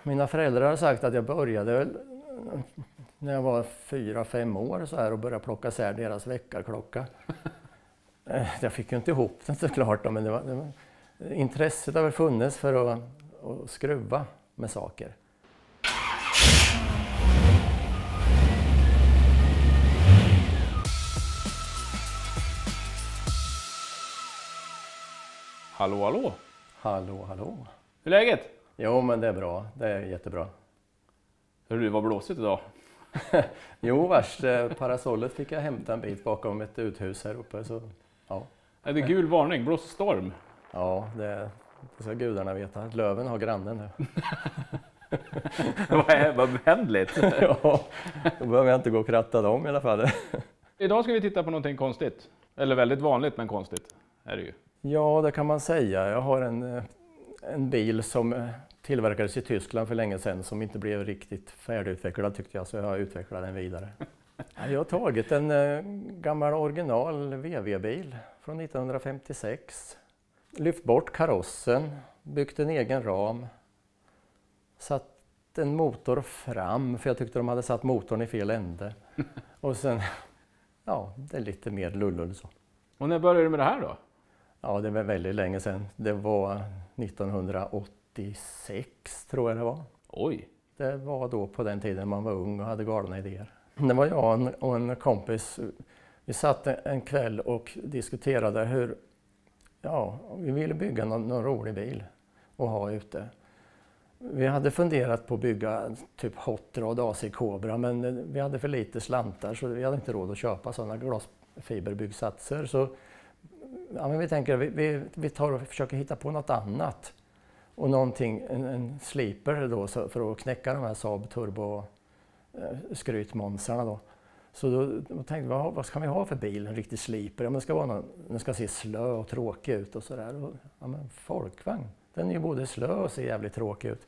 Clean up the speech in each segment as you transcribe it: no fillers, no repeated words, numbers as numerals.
Mina föräldrar har sagt att jag började väl när jag var 4-5 år så här och började plocka isär deras väckarklocka. Jag fick ju inte ihop den såklart då, men intresset har väl funnits för att skruva med saker. Hallå, hallå! Hallå, hallå! Hur är läget? Jo, men det är bra. Det är jättebra. Hör du, vad blåsigt idag? Jo, värst. Parasollet fick jag hämta en bit bakom ett uthus här uppe. Så, ja. Är det gul varning? Blåser storm? Ja, det ska gudarna veta. Löven har grannen nu. Vad behändigt! Ja, då behöver jag inte gå och kratta dem i alla fall. Idag ska vi titta på någonting konstigt. Eller väldigt vanligt, men konstigt är det ju. Ja, det kan man säga. Jag har en bil som tillverkades i Tyskland för länge sedan som inte blev riktigt färdigutvecklad tyckte jag, så jag har utvecklat den vidare. Jag har tagit en gammal original VW-bil från 1956. Lyft bort karossen, byggt en egen ram. Satt en motor fram, för jag tyckte de hade satt motorn i fel ände. Och sen, ja, det är lite mer lullull så. Och när började du med det här då? Ja, det var väldigt länge sedan. Det var 1986 tror jag det var. Oj! Det var då på den tiden man var ung och hade galna idéer. Det var jag och en kompis. Vi satt en kväll och diskuterade hur, ja, vi ville bygga någon rolig bil och ha ute. Vi hade funderat på att bygga typ Hot Rod AC Cobra, men vi hade för lite slantar så vi hade inte råd att köpa sådana glasfiberbyggsatser. Så ja, men vi tänker vi tar och försöker hitta på något annat. Och någonting, en sliper då för att knäcka de här Saab Turbo skrytmonsarna då. Så då tänkte vi, vad ska vi ha för bil? En riktig sliper? Ja, men den ska se slö och tråkig ut och sådär. Ja, men folkvagn, den är ju både slö och ser jävligt tråkig ut.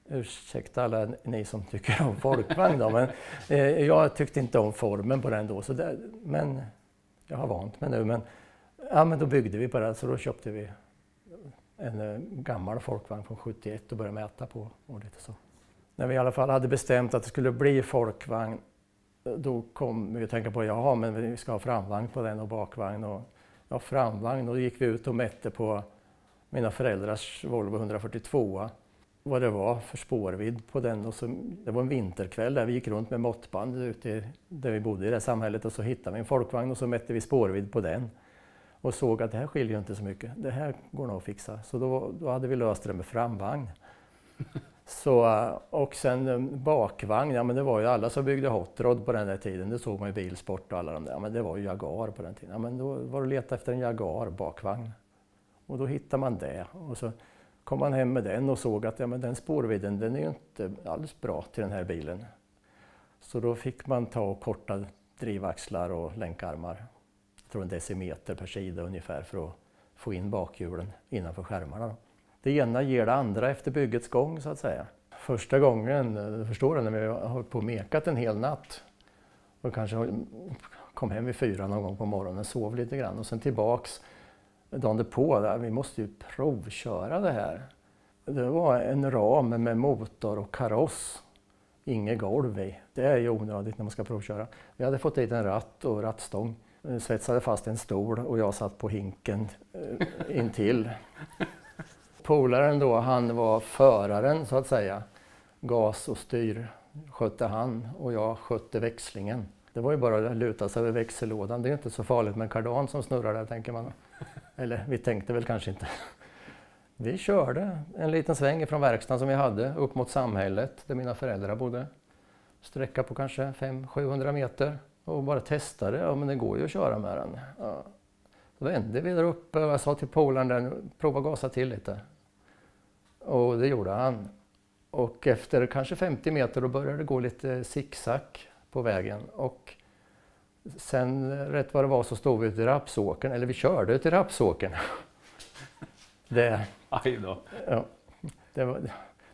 Ursäkta alla ni som tycker om folkvagn då, men jag tyckte inte om formen på den då. Men jag har vant mig nu. Men då byggde vi på det, så då köpte vi en gammal folkvagn från 71 och började mäta på och lite så. När vi i alla fall hade bestämt att det skulle bli folkvagn, då kom vi att tänka på, ja men vi ska ha framvagn på den och bakvagn. Och ja, framvagn, och då gick vi ut och mätte på mina föräldrars Volvo 142. Vad det var för spårvidd på den. Och så, det var en vinterkväll där vi gick runt med måttband ute där vi bodde i det samhället, och så hittade vi en folkvagn och så mätte vi spårvidd på den. Och såg att det här skiljer inte så mycket. Det här går nog att fixa. Så då hade vi löst det med framvagn. Så, och sen bakvagn, ja men det var ju alla som byggde Hot Rod på den där tiden. Det såg man ju Bilsport och alla de där. Ja, men det var ju Jaguar på den tiden. Ja, men då var det att leta efter en Jaguar bakvagn. Och då hittade man det. Och så kom man hem med den och såg att ja, men den spårvidden, den är ju inte alls bra till den här bilen. Så då fick man ta och korta drivaxlar och länkarmar. Jag tror en decimeter per sida ungefär för att få in bakhjulen innanför skärmarna. Då. Det ena ger det andra efter byggets gång så att säga. Första gången, du förstår det, när vi har på och mekat en hel natt och kanske kom hem vid 4 någon gång på morgonen, sov lite grann och sen tillbaks dagen därpå, där vi måste ju provköra det här. Det var en ram med motor och kaross, inget golv i. Det är ju onödigt när man ska provköra. Vi hade fått dit en ratt och rattstång. Svetsade fast en stol och jag satt på hinken intill. Polaren då, han var föraren så att säga. Gas och styr skötte han och jag skötte växlingen. Det var ju bara att luta sig över växellådan. Det är inte så farligt med en kardan som snurrar där, tänker man. Eller vi tänkte väl kanske inte. Vi körde en liten sväng från verkstaden som vi hade upp mot samhället där mina föräldrar bodde. Sträcka på kanske 500-700 meter. Och bara testade, ja men det går ju att köra med den. Ja. Så vände vi där uppe och jag sa till polaren där, prova gasa till lite. Och det gjorde han. Och efter kanske 50 meter då började det gå lite zigzag på vägen. Och sen rätt vad det var så stod vi ute i Rapsåkern, eller vi körde ut i Rapsåkern. Aj då. Ja,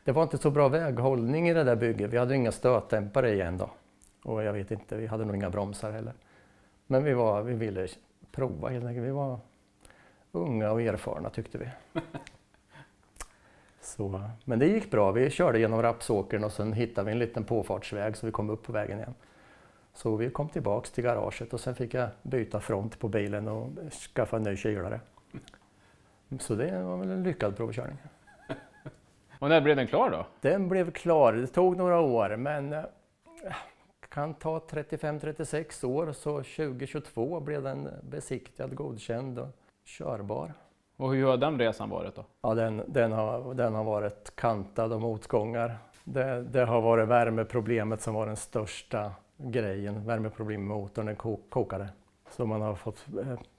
det var inte så bra väghållning i det där bygget. Vi hade inga stötdämpare igen då. Och jag vet inte, vi hade nog inga bromsar heller. Men vi ville prova helt enkelt. Vi var unga och erfarna tyckte vi. Så, men det gick bra. Vi körde genom Rapsåkern och sen hittade vi en liten påfartsväg så vi kom upp på vägen igen. Så vi kom tillbaks till garaget och sen fick jag byta front på bilen och skaffa en ny kylare. Så det var väl en lyckad provkörning. Och när blev den klar då? Den blev klar. Det tog några år men kan ta 35-36 år. Så 2022 blev den besiktigad, godkänd och körbar. Och hur har den resan varit då? Ja, den har varit kantad av motgångar. Det har varit värmeproblemet som var den största grejen. Värmeproblem med motorn, den kokade. Så man har fått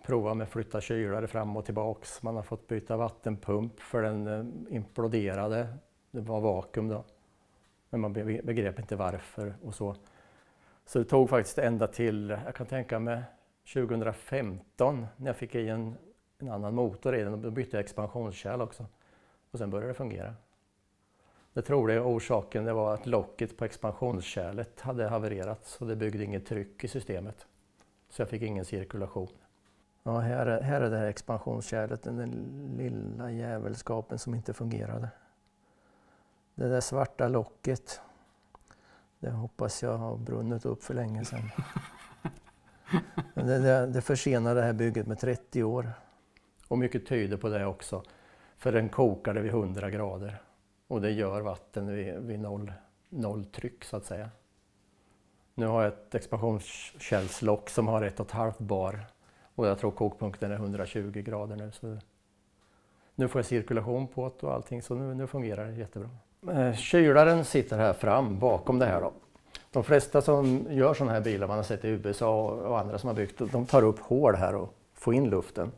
prova med flytta kylare fram och tillbaks. Man har fått byta vattenpump för den imploderade. Det var vakuum då. Men man begrep inte varför och så. Så det tog faktiskt ända till, jag kan tänka mig 2015 när jag fick i en annan motor i den och då bytte jag expansionskärl också. Och sen började det fungera. Det troliga orsaken det var att locket på expansionskärlet hade havererat så det byggde inget tryck i systemet. Så jag fick ingen cirkulation. Ja, här är det här expansionskärlet, den lilla jävelskapen som inte fungerade. Det där svarta locket, det hoppas jag har brunnit upp för länge sedan. Det försenar det här bygget med 30 år. Och mycket tyder på det också. För den kokade vid 100 grader. Och det gör vatten vid noll tryck så att säga. Nu har jag ett expansionskällslock som har 1,5 bar. Och jag tror kokpunkten är 120 grader nu. Så nu får jag cirkulation på det och allting så nu fungerar det jättebra. Kylaren sitter här fram bakom det här då. De flesta som gör sådana här bilar man har sett i USA och andra som har byggt, de tar upp hål här och får in luften.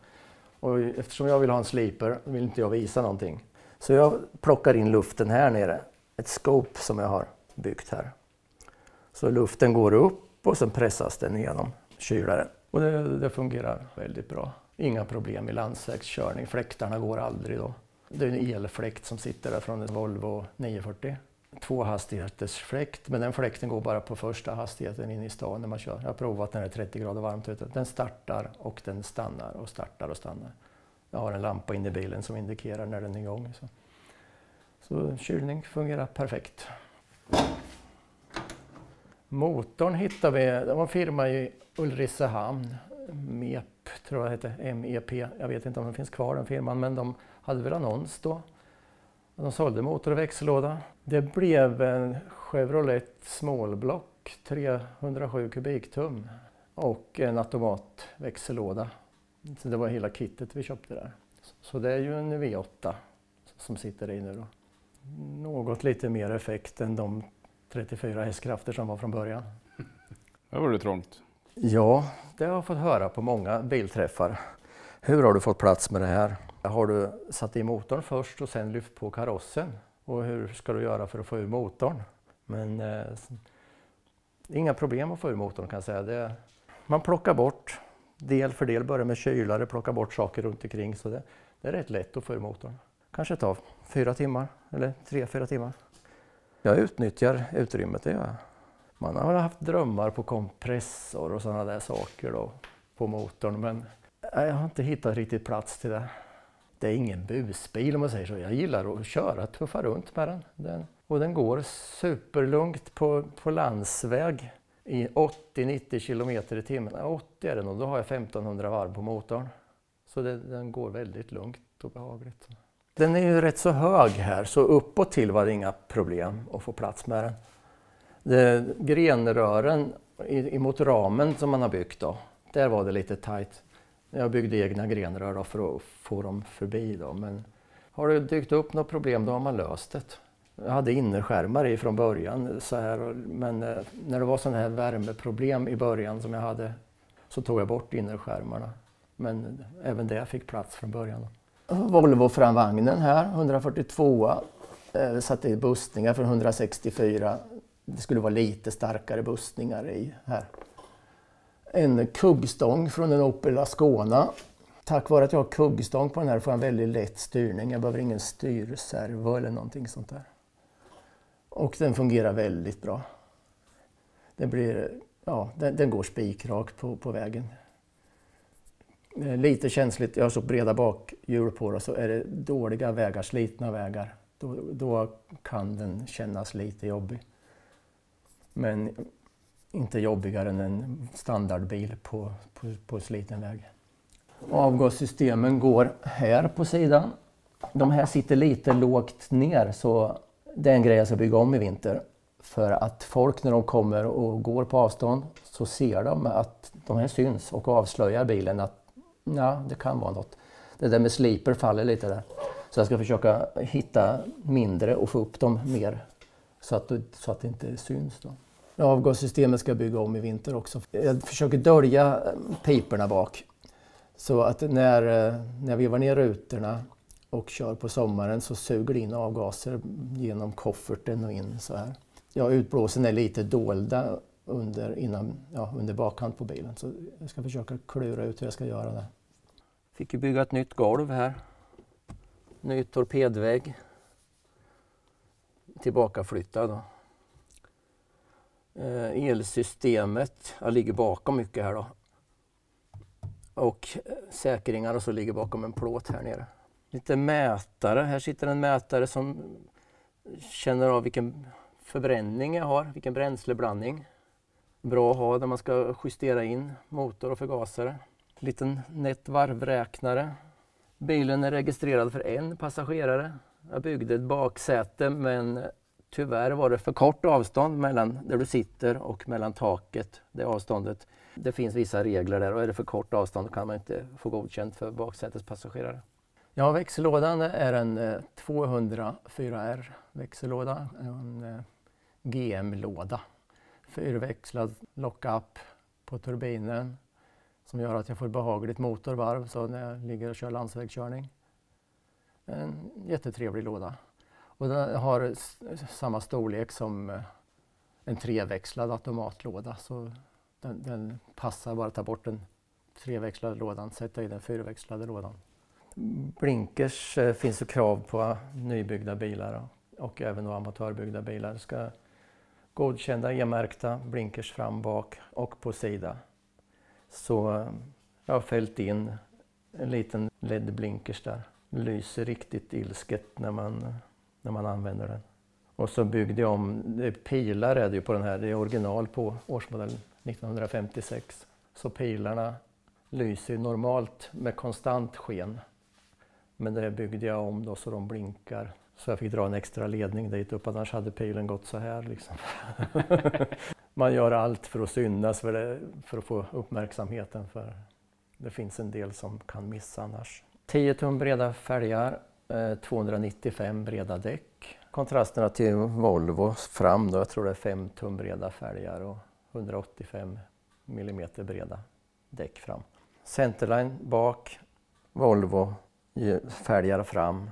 Och eftersom jag vill ha en sliper vill inte jag visa någonting. Så jag plockar in luften här nere. Ett scope som jag har byggt här. Så luften går upp och sen pressas den genom kylaren. Och det fungerar väldigt bra. Inga problem i landsvägskörning. Fläktarna går aldrig då. Det är en elfläkt som sitter där från en Volvo 940. 2-hastigheters fläkt, men den fläkten går bara på första hastigheten in i stan när man kör. Jag har provat när det är 30 grader varmt ute. Den startar och den stannar och startar och stannar. Jag har en lampa inne i bilen som indikerar när den är igång. Så kylning fungerar perfekt. Motorn hittar vi, det var en firma i Ulricehamn, MEP tror jag heter, MEP. Jag vet inte om den finns kvar den firman, men de hade väl annons då. De sålde motor och växellåda. Det blev en Chevrolet Smallblock 307 kubiktum och en automatväxellåda. Så det var hela kittet vi köpte där. Så det är ju en V8 som sitter i nu då. Något lite mer effekt än de 34 hästkrafter som var från början. Det var det trångt. Ja, det har jag fått höra på många bilträffar. Hur har du fått plats med det här? Har du satt i motorn först och sen lyft på karossen? Och hur ska du göra för att få ur motorn? Men inga problem att få ur motorn kan jag säga. Man plockar bort del för del, börjar med kylare, plockar bort saker runt omkring. Så det är rätt lätt att få ur motorn. Kanske tar 4 timmar eller 3-4 timmar. Jag utnyttjar utrymmet, det gör jag. Man har haft drömmar på kompressor och sådana där saker då, på motorn. Men jag har inte hittat riktigt plats till det. Det är ingen busbil om man säger så. Jag gillar att köra, tuffa runt med den. Och den går superlugnt på landsväg i 80-90 kilometer i timmen. 80 är det nog, då har jag 1500 varv på motorn. Så den går väldigt lugnt och behagligt. Den är ju rätt så hög här, så uppåt till var det inga problem att få plats med den. Grenrören emot ramen som man har byggt då, där var det lite tajt. Jag byggde egna grenrör då för att få dem förbi då, men har det dykt upp något problem då har man löst det. Jag hade innerskärmar i från början så här, men när det var sådana här värmeproblem i början som jag hade så tog jag bort innerskärmarna. Men även det fick plats från början. Volvo framvagnen här, 142, satte i bussningar från 164. Det skulle vara lite starkare bussningar i här. En kuggstång från en Opel Ascona. Tack vare att jag har kuggstång på den här får jag en väldigt lätt styrning. Jag behöver ingen styrservo eller någonting sånt där. Och den fungerar väldigt bra. Den går spikrakt på vägen. Lite känsligt, jag har så breda bakhjul på det så är det dåliga vägar, slitna vägar. då kan den kännas lite jobbig. Men inte jobbigare än en standardbil på sliten väg. Avgassystemen går här på sidan. De här sitter lite lågt ner, så det är en grej jag ska bygga om i vinter. För att folk när de kommer och går på avstånd så ser de att de här syns och avslöjar bilen att ja, det kan vara något. Det där med sliper faller lite där. Så jag ska försöka hitta mindre och få upp dem mer så att det inte syns då. Avgassystemet ska jag bygga om i vinter också. Jag försöker dölja piporna bak. Så att när vi var ner rutorna och kör på sommaren så suger det in avgaser genom kofferten och in så här. Ja, utblåsen är lite dolda under bakhand på bilen. Så jag ska försöka klura ut hur jag ska göra det. Fick ju bygga ett nytt golv här. Ny torpedvägg. Tillbakaflyttad då. Elsystemet ligger bakom mycket här då. Och säkringar och så ligger bakom en plåt här nere. Lite mätare. Här sitter en mätare som känner av vilken förbränning jag har, vilken bränsleblandning. Bra att ha när man ska justera in motor och förgasare. Liten nätt varvräknare. Bilen är registrerad för en passagerare. Jag byggde ett baksäte men tyvärr var det för kort avstånd mellan där du sitter och mellan taket, det avståndet. Det finns vissa regler där och är det för kort avstånd kan man inte få godkänt för baksätespassagerare. Ja, växellådan är en 204R växellåda, en GM-låda. Fyrväxlad lock-up på turbinen som gör att jag får behagligt motorvarv så när jag ligger och kör landsvägskörning. En jättetrevlig låda. Och den har samma storlek som en treväxlad automatlåda. Så den passar bara att ta bort den treväxlade lådan, sätta i den fyrväxlade lådan. Blinkers finns ju krav på nybyggda bilar och även amatörbyggda bilar. Ska godkända e-märkta blinkers fram, bak och på sida. Så jag har fällt in en liten LED-blinkers där. Lyser riktigt ilsket när man använder den. Och så byggde jag om, pilar är det ju på den här, det är original på årsmodell 1956. Så pilarna lyser normalt med konstant sken. Men det byggde jag om då så de blinkar. Så jag fick dra en extra ledning dit upp, annars hade pilen gått så här liksom. Man gör allt för att synas, för att få uppmärksamheten, för det finns en del som kan missa annars. 10 tum breda fälgar, 295 breda däck. Kontrasterna till Volvo fram då, jag tror det är 5 tum breda fälgar och 185 mm breda däck fram. Centerline bak, Volvo fälgar fram.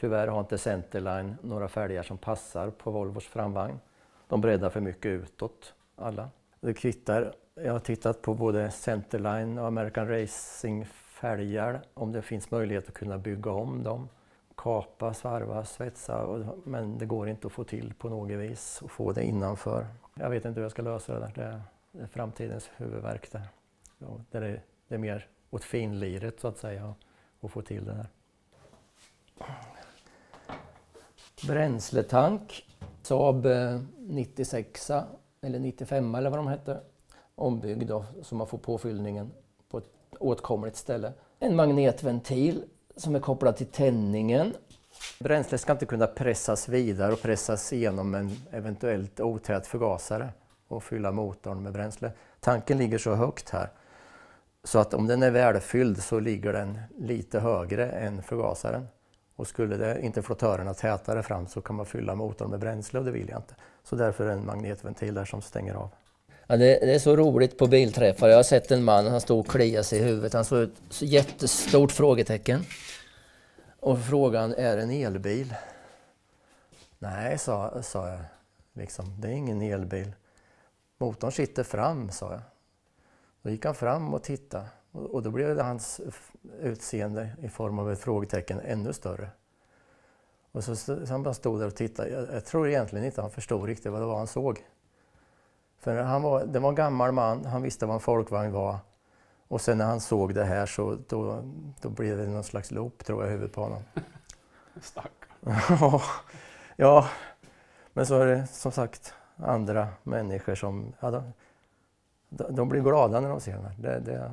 Tyvärr har inte Centerline några fälgar som passar på Volvos framvagn. De breddar för mycket utåt, alla. Det kvittar. Jag har tittat på både Centerline och American Racing fälgar, om det finns möjlighet att kunna bygga om dem. Kapa, svarva, svetsa, men det går inte att få till på något vis och få det innanför. Jag vet inte hur jag ska lösa det där. Det är framtidens huvudvärk där. Det är mer åt finliret så att säga att få till det där. Bränsletank, Saab 96 eller 95 eller vad de hette. Ombyggd då, så man får påfyllningen på ett åtkomligt ställe. En magnetventil som är kopplad till tändningen. Bränslet ska inte kunna pressas vidare och pressas igenom en eventuellt otät förgasare och fylla motorn med bränsle. Tanken ligger så högt här så att om den är välfylld så ligger den lite högre än förgasaren. Och skulle det inte flottörerna tätare fram så kan man fylla motorn med bränsle och det vill jag inte. Så därför är det en magnetventil där som stänger av. Ja, det är så roligt på bilträffar. Jag har sett en man, han stod och kliade sig i huvudet. Han såg ett jättestort frågetecken. Och frågan, är det en elbil? Nej, sa jag. Liksom, det är ingen elbil. Motorn sitter fram, sa jag. Då gick han fram och tittade. Och då blev hans utseende i form av ett frågetecken ännu större. Och så han bara stod där och tittade. Jag tror egentligen inte han förstod riktigt vad det var han såg. För det var en gammal man, han visste vad en folkvagn var. Och sen när han såg det här så då blev det någon slags loop tror jag i huvudet på honom. Stackars. Ja, men så är det som sagt andra människor som, ja, de blir glada när de ser den här.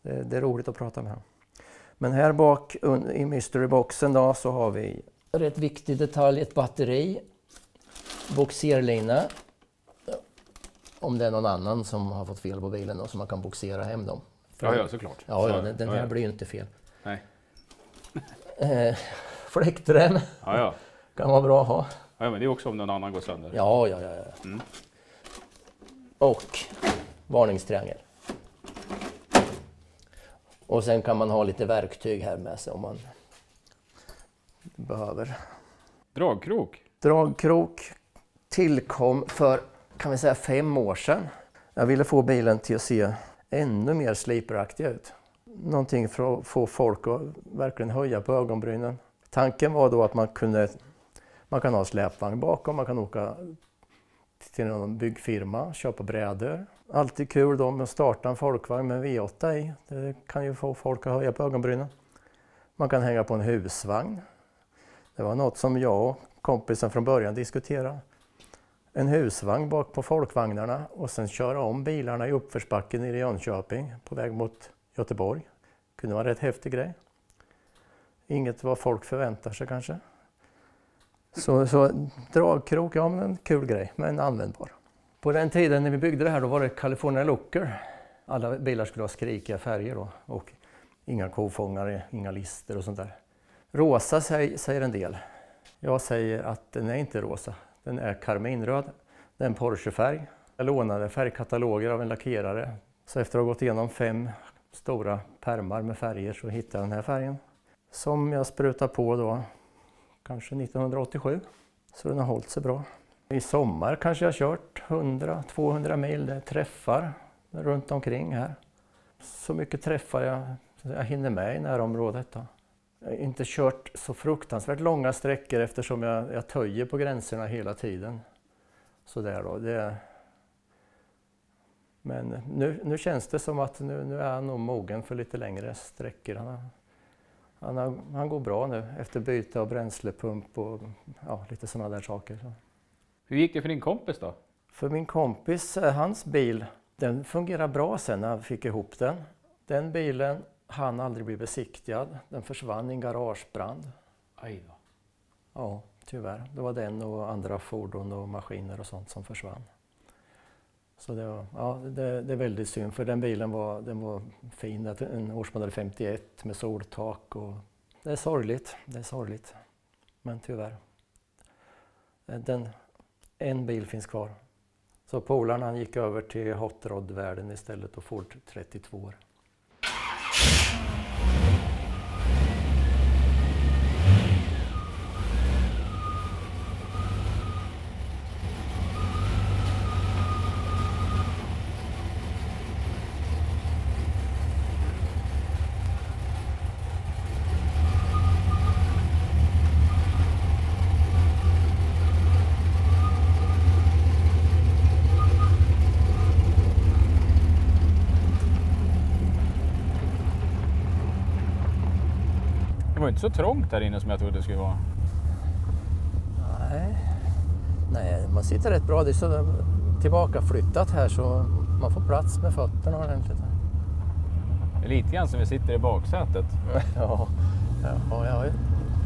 Det är roligt att prata med. Men här bak i mysteryboxen då så har vi rätt viktig detalj, ett batteri, boxerlina. Om det är någon annan som har fått fel på bilen och som man kan boxera hem dem. Ja, såklart. Ja, den här blir ju inte fel. Nej. Fläktrem kan vara bra att ha. Ja, men det är också om någon annan går sönder. Ja. Mm. Och varningstriangel. Och sen kan man ha lite verktyg här med sig om man behöver. Dragkrok? Dragkrok tillkom för, kan vi säga, 5 år sedan. Jag ville få bilen till att se ännu mer sliperaktig ut. Någonting för att få folk att verkligen höja på ögonbrynen. Tanken var då att man kan ha släpvagn bakom, man kan åka till någon byggfirma, köpa brädor. Alltid kul då med att starta en folkvagn med V8 i. Det kan ju få folk att höja på ögonbrynen. Man kan hänga på en husvagn. Det var något som jag och kompisen från början diskuterade. En husvagn bak på folkvagnarna och sen köra om bilarna i uppförsbacken i Jönköping på väg mot Göteborg. Kunde vara en rätt häftig grej. Inget vad folk förväntar sig kanske. Så dragkrok, ja, men en kul grej, men användbar. På den tiden när vi byggde det här då var det California Looker. Alla bilar skulle ha skrikiga färger då och inga kofångare, inga lister och sånt där. Rosa säger en del. Jag säger att den är inte rosa. Den är karminröd. Det är en Porsche-färg. Jag lånade färgkataloger av en lackerare. Så efter att ha gått igenom 5 stora pärmar med färger så hittade jag den här färgen. Som jag sprutar på då, kanske 1987. Så den har hållit sig bra. I sommar kanske jag har kört 100-200 mil. Det träffar runt omkring här. Så mycket träffar jag hinner med i närområdet då. Jag har inte kört så fruktansvärt långa sträckor eftersom jag töjer på gränserna hela tiden. Så där då. Men nu känns det som att nu är han nog mogen för lite längre sträckor. Han går bra nu efter byte av bränslepump och ja, lite sådana där saker. Så. Hur gick det för din kompis då? För min kompis, hans bil, den fungerar bra sen när han fick ihop den. Den bilen hann aldrig bli besiktigad. Den försvann i en garagebrand. Aj då. Ja, tyvärr. Det var den och andra fordon och maskiner och sånt som försvann. Så det är väldigt synd för den bilen var fin. En årsmodell 51 med soltak. Och det är sorgligt. Men tyvärr. En bil finns kvar. Så polaren han gick över till hot rod-världen istället och Ford 32. Det var inte så trångt där inne som jag trodde det skulle vara. Nej, man sitter rätt bra. Det är så tillbakaflyttat här så man får plats med fötterna ordentligt. Det är lite grann som vi sitter i baksätet. Ja,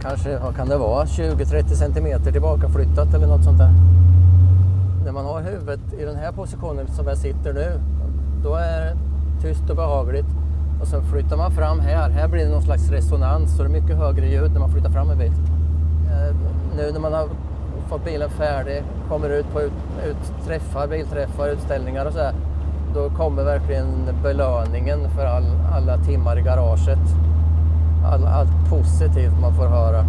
kanske vad kan det vara 20-30 centimeter tillbakaflyttat eller något sånt där. När man har huvudet i den här positionen som jag sitter nu, då är det tyst och behagligt. Och sen flyttar man fram här blir det någon slags resonans så det är mycket högre ljud när man flyttar fram en bit. Nu när man har fått bilen färdig, kommer ut på bilträffar, utställningar och så här, då kommer verkligen belöningen för alla timmar i garaget. Allt positivt man får höra.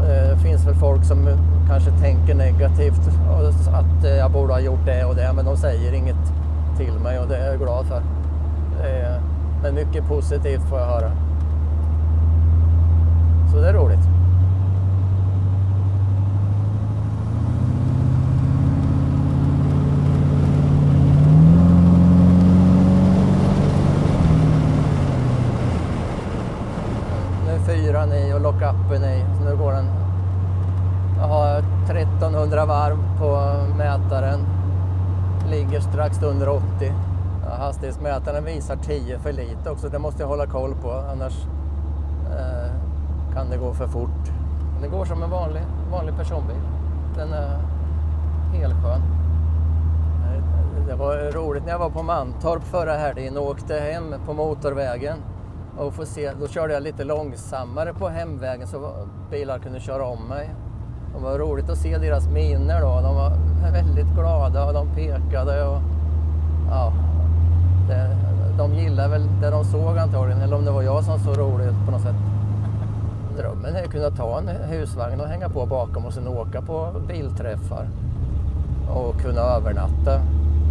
Det finns väl folk som kanske tänker negativt att jag borde ha gjort det och det, men de säger inget till mig och det är jag glad för. Men mycket positivt får jag höra. Så det är roligt. Nu 4 i och lockar 500 varv på mätaren. Ligger strax under 80. Ja, hastighetsmätaren visar 10 för lite också. Det måste jag hålla koll på, annars kan det gå för fort. Det går som en vanlig personbil. Den är helt skön. Det var roligt när jag var på Mantorp förra helgen och åkte hem på motorvägen. Och då körde jag lite långsammare på hemvägen så bilar kunde köra om mig. Det var roligt att se deras miner då. De var väldigt glada och de pekade. Och, ja, de gillade väl det de såg antagligen. Eller om det var jag som såg roligt på något sätt. Drömmen är att kunna ta en husvagn och hänga på bakom och sen åka på bilträffar. Och kunna övernatta.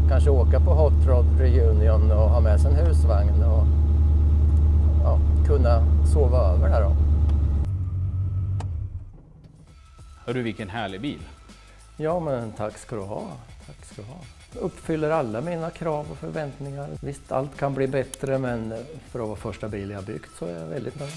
Kanske åka på Hot Rod Reunion och ha med sig en husvagn. Och ja, kunna sova över där då. Hörru, vilken härlig bil. Ja, men tack ska du ha. Tack ska du ha. Uppfyller alla mina krav och förväntningar. Visst, allt kan bli bättre, men för att vara första bil jag byggt så är jag väldigt nöjd.